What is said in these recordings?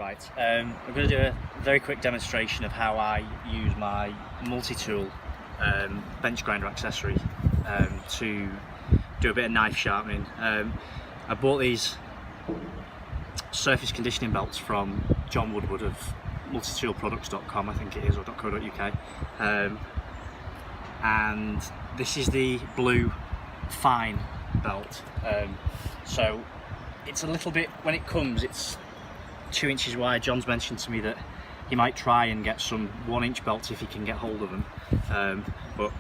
Right, I'm going to do a very quick demonstration of how I use my multi-tool bench grinder accessory to do a bit of knife sharpening. I bought these surface conditioning belts from Jon Woodward of multitoolproducts.com, I think it is, or .co.uk, and this is the blue fine belt. So it's a little bit, when it comes, it's 2 inches wide. Jon's mentioned to me that he might try and get some 1 inch belts if he can get hold of them, but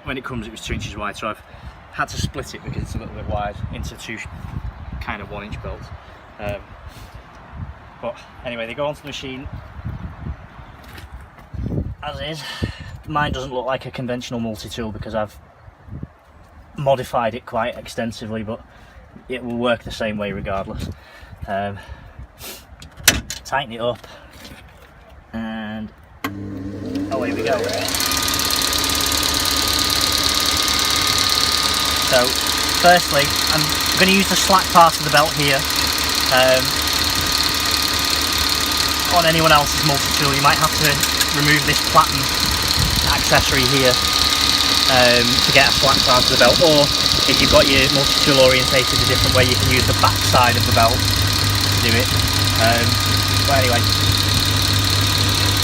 when it comes it was 2 inches wide, so I've had to split it because it's a little bit wide into two kind of 1 inch belts. But anyway, they go onto the machine as is. Mine doesn't look like a conventional multi-tool because I've modified it quite extensively, but it will work the same way regardless. Tighten it up and away we go. So firstly, I'm going to use the slack part of the belt here. On anyone else's multi-tool you might have to remove this platen accessory here to get a slack part of the belt, or if you've got your multi-tool orientated a different way you can use the back side of the belt to do it. But anyway,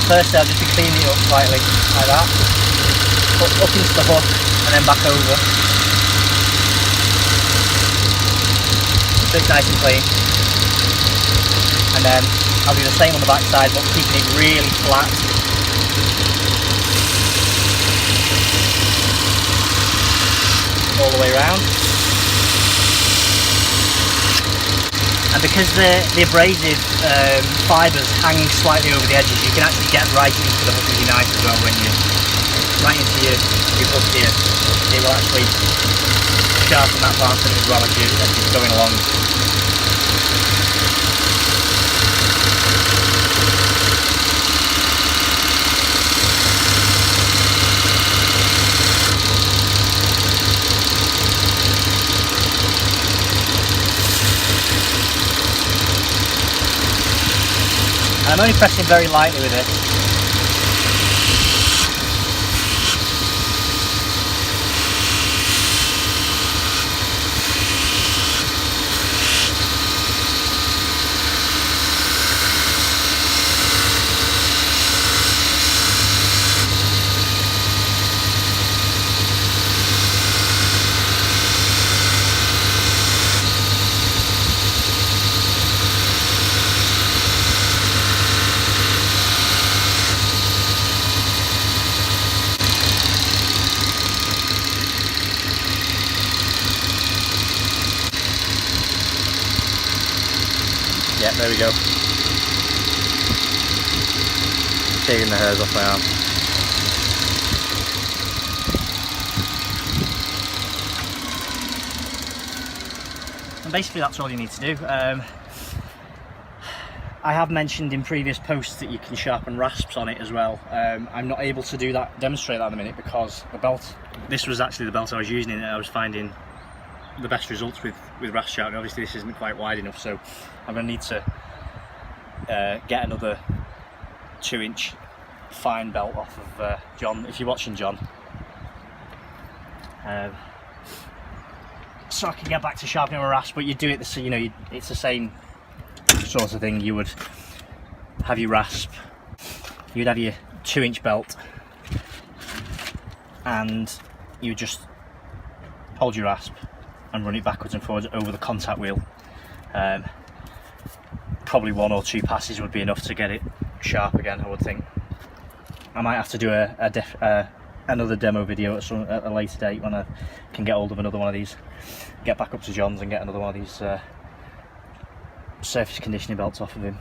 first I'll just be cleaning it up slightly like that, up into the hook and then back over, so it's nice and clean. And then I'll do the same on the back side, but keeping it really flat. All the way around. And because the abrasive fibres hang slightly over the edges, you can actually get right into the hook of your knife as well when you right into your hook here. It will actually sharpen that part of it as well as you're going along. I'm only pressing very lightly with it. Yeah, there we go. Shaving the hairs off my arm. And basically that's all you need to do. I have mentioned in previous posts that you can sharpen rasps on it as well. I'm not able to demonstrate that at the minute because the belt, this was actually the belt I was using and I was finding the best results with rasp sharpening. Obviously this isn't quite wide enough, so I'm going to need to get another 2 inch fine belt off of Jon, if you're watching, Jon, so I can get back to sharpening a rasp. But you do it, so you know, it's the same sort of thing. You would have your rasp, you'd have your 2 inch belt, and you would just hold your rasp and run it backwards and forwards over the contact wheel. Probably 1 or 2 passes would be enough to get it sharp again, I would think. I might have to do another demo video at a later date when I can get hold of another one of these, get back up to Jon's and get another one of these surface conditioning belts off of him.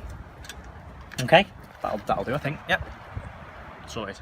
Okay, that'll do, I think. Yep, sorted.